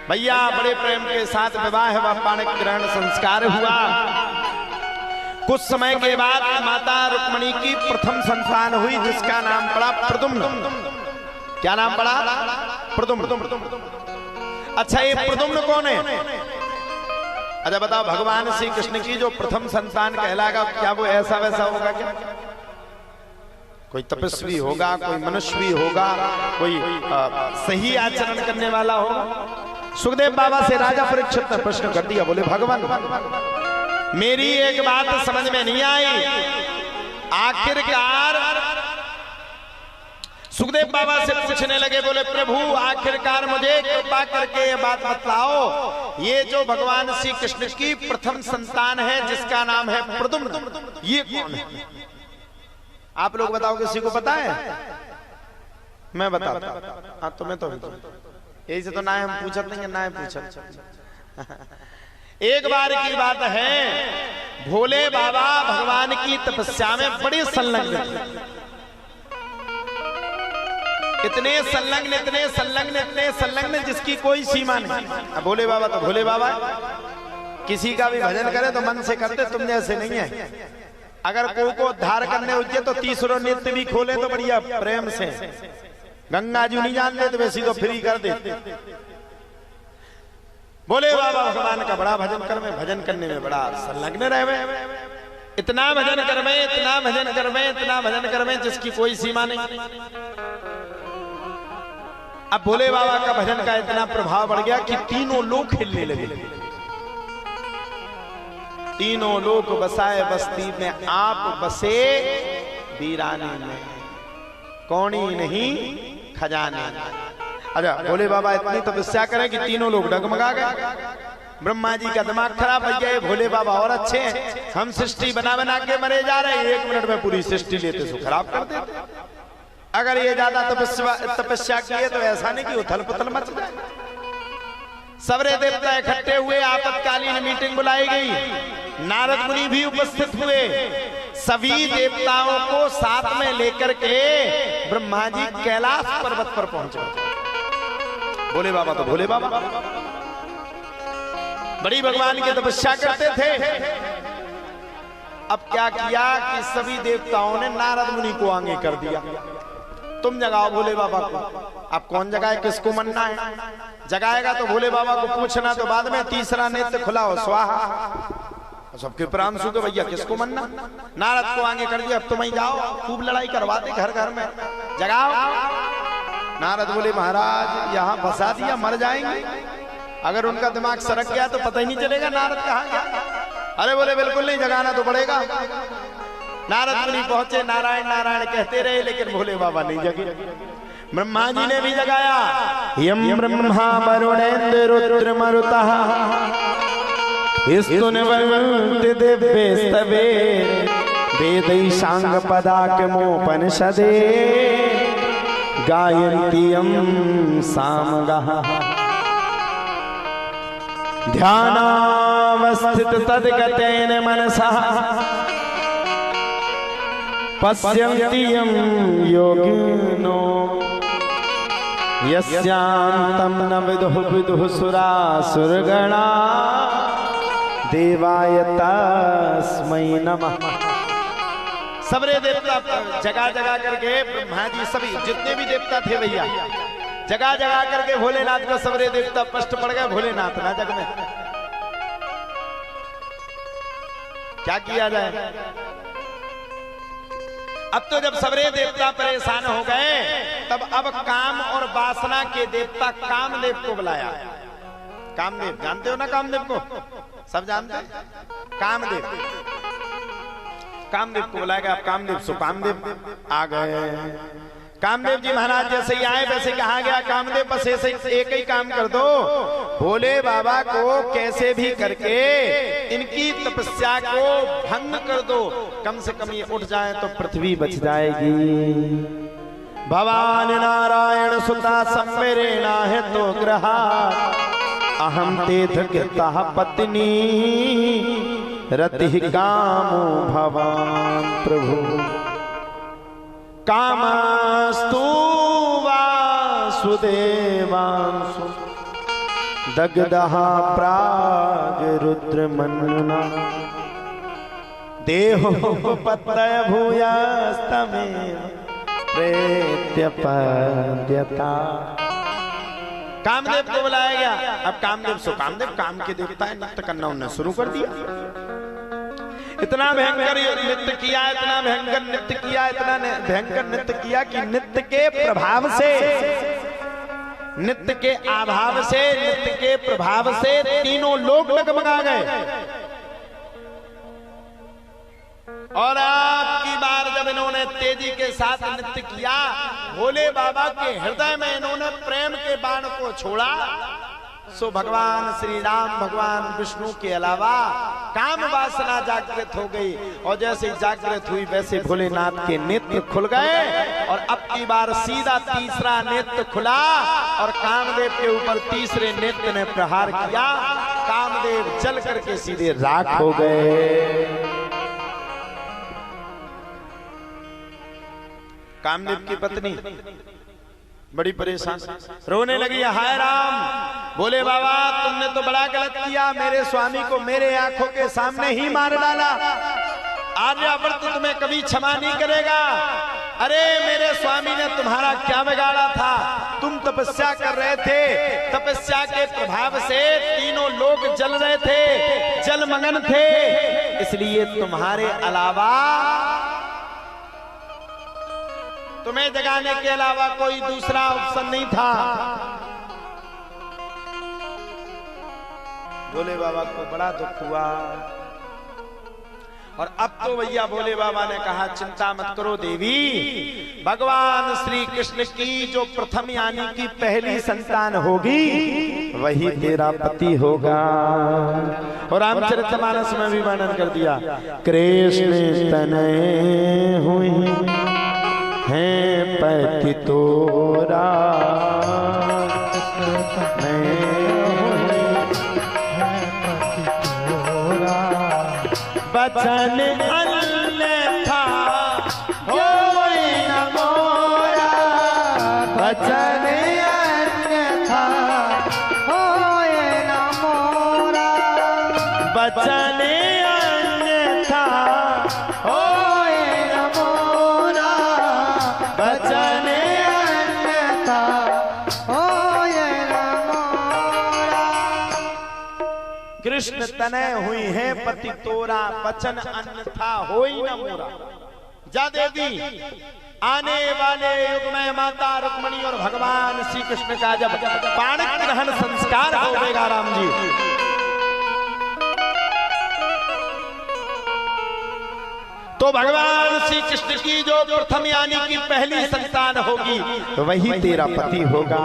भैया बड़े प्रेम के साथ विवाह व पाणिक ग्रहण संस्कार हुआ। कुछ समय के बाद माता रुक्मिणी की प्रथम संतान हुई जिसका नाम पड़ा प्रद्युम्न। क्या नाम पड़ा? प्रद्युम्न। अच्छा ये प्रद्युम्न कौन है? अच्छा बताओ, भगवान श्री कृष्ण की जो प्रथम संतान कहलागा क्या वो ऐसा वैसा होगा क्या? कोई तपस्वी होगा, कोई मनुष्य भी होगा, कोई सही आचरण करने वाला होगा। सुखदेव बाबा से राजा परीक्षित ने प्रश्न कर दिया, बोले भगवान मेरी एक बात समझ में नहीं आई। आखिरकार सुखदेव बाबा से पूछने लगे, बोले प्रभु आखिरकार मुझे कृपा करके ये बात बतलाओ, ये जो भगवान श्री कृष्ण की प्रथम संतान है जिसका नाम है प्रद्युम्न, ये कौन है? आप लोग बताओ, किसी को पता है? मैं बताता हूं। हाँ तुम्हें तो यही से तो ना हम पूछत नहीं, ना है पूछत। एक बार की बात है, भोले बाबा भगवान की तपस्या में बड़े संलग्न थे। इतने संलग्न जिसकी कोई सीमा नहीं। भोले बाबा तो भोले बाबा, किसी का भी भजन करे तो मन से करते, तुम जैसे नहीं है। अगर को उद्धार करने उठे तो 30 नित्य भी खोले तो बढ़िया प्रेम से। गंगा जी नहीं जानते तो वैसी तो फ्री कर देते। भोले बाबा भगवान का बड़ा भजन करने में बड़ा संलग्न रहे। इतना भजन करवे जिसकी कोई सीमा नहीं। अब भोले बाबा का भजन का इतना प्रभाव बढ़ गया कि तीनों लोग हिलने लगे। तीनों लोग बसाए बस्ती में, आप बसे वीरानी में, कौड़ी नहीं खजाने। अच्छा भोले बाबा इतनी तपस्या करें कि तीनों लोग डगमगा गए। ब्रह्मा जी का दिमाग खराब हो गया, भोले बाबा और अच्छे हैं, हम सृष्टि बना के मरे जा रहे हैं, 1 मिनट में पूरी सृष्टि लेते सो खराब कर देते। अगर ये ज्यादा तपस्या किए तो ऐसा नहीं कि उथल पुथल मच जाए। सबरे देवता इकट्ठे हुए, आपातकालीन मीटिंग बुलाई गई। नारद मुनि भी उपस्थित हुए। सभी देवताओं को साथ में लेकर के ब्रह्मा जी कैलाश पर्वत पर पहुंचे। भोले बाबा तो भोले बाबा बड़ी भगवान की तपस्या करते थे। अब क्या किया कि सभी देवताओं ने नारद मुनि को आगे कर दिया, तुम जगाओ भोले बाबा को। अब कौन जगाए, किसको मनना है? जगाएगा तो भोले बाबा को पूछना, तो बाद में तीसरा नेत्र खुला हो स्वाहा। सबके प्राण सु तो भैया किसको मनना? नारद को आगे कर दिया, अब तुम ही जाओ, खूब लड़ाई करवाते घर घर में, जगाओ। नारद बोले महाराज यहाँ फंसा दिया, मर जाएंगे। अगर उनका दिमाग सरक गया तो पता ही नहीं चलेगा नारद कहाँ गया। अरे बोले बिल्कुल नहीं, जगाना तो पड़ेगा। नारद मुनि पहुंचे, नारायण नारायण कहते रहे, लेकिन भोले बाबा नहीं जगे। ब्रह्मा जी ने भी जगाया। यम ब्रह्मा वरुणेन्द्र रुद्र मरुतः स्तुन्वन्ति दिव्यस्तवे वेदैशांग पदाकमोपनिषदे गायन्ति यं सामगाः ध्यानावस्थित तद्गतेन मनसः पश्यन्ति यं योगिनो यस्यान्तं न विदुः सुरासुरगणा देवाय तस्मै नमः। सबरे देवता जगह जगह करके ब्रह्मा जी सभी जितने भी देवता थे भैया जगह जगह करके भोलेनाथ को सबरे देवता कष्ट पड़ गए। भोलेनाथ ना जग में क्या किया जाए? अब तो जब सबरे देवता परेशान हो गए तब अब काम और वासना के देवता कामदेव को बुलाया। कामदेव जानते हो ना, कामदेव को सब जानते हैं। कामदेव को बुलाया गया। कामदेव सो कामदेव आ गए। कामदेव जी महाराज जैसे ही आए वैसे कहा गया, कामदेव बस ऐसे एक ही काम कर दो, भोले बाबा को कैसे भी करके इनकी तपस्या को भंग कर दो, कम से कम ये उठ जाए तो पृथ्वी बच जाएगी। भवान नारायण सुता सम्मेरेणा है तो ग्रहा अहम तीर्थकृता पत्नी रति कामो भवान प्रभु कामस्तु वासुदेवांसु दग्धहा प्राग रुद्र मन्नुना देहोपपत्तय भूयास्तमेव प्रेत्यपद्यता। कामदेव को बुलाया गया। अब कामदेव कामदेव काम के देवता है, नृत्य करना उन्होंने शुरू कर दिया। इतना भयंकर नृत्य किया, इतना भयंकर नृत्य किया, इतना भयंकर नृत्य किया कि नृत्य के प्रभाव से, नृत्य के अभाव से, नृत्य के प्रभाव से तीनों लोग डगमगा गए। और आपकी बार जब इन्होंने तेजी के साथ नृत्य किया, भोले बाबा के हृदय में इन्होंने प्रेम के बाण को छोड़ा। सो भगवान श्री राम, भगवान विष्णु के अलावा काम वासना जागृत हो गई। और जैसे ही जागृत हुई वैसे भोलेनाथ के नेत्र खुल गए। और अब की बार सीधा तीसरा नेत्र खुला और कामदेव के ऊपर तीसरे नेत्र ने प्रहार किया। कामदेव जल करके सीधे राख हो गए। कामदेव की पत्नी बड़ी परेशान, रोने लगी, हाय राम, बोले बाबा तुमने तो बड़ा गलत किया, मेरे स्वामी को मेरे आंखों के सामने ही मार डाला। आर्यावर्त तुम्हें कभी क्षमा नहीं करेगा। अरे मेरे स्वामी ने तुम्हारा क्या बिगाड़ा था? तुम तपस्या कर रहे थे, तपस्या के प्रभाव से तीनों लोग जल रहे थे, जलमग्न थे, इसलिए तुम्हारे अलावा, तुम्हें जगाने के अलावा कोई दूसरा ऑप्शन नहीं था। भोले बाबा को बड़ा दुख हुआ। और अब तो भैया भोले बाबा ने कहा चिंता मत करो देवी, भगवान श्री कृष्ण की जो प्रथम यानी की पहली संतान होगी वही तेरा पति होगा। और रामचरितमानस में भी वर्णन कर दिया, कृष्ण तनय हुई है पति तोरा, बचन अन्यथा होय न मोरा, बचन अन्यथा होय न मोरा, बचन अन्यथा होय न मोरा, बचन अन्यथा होय न मोरा। कृष्ण तनय हुई है पति तोरा, बचन अन्यथा होई न मोरा। जा देवी, आने वाले युग में माता रुक्मणी और भगवान श्री कृष्ण का जब पाणि ग्रहण संस्कार होगा राम जी, तो भगवान श्री कृष्ण की जो प्रथम यानी की पहली संतान होगी वही तेरा पति होगा।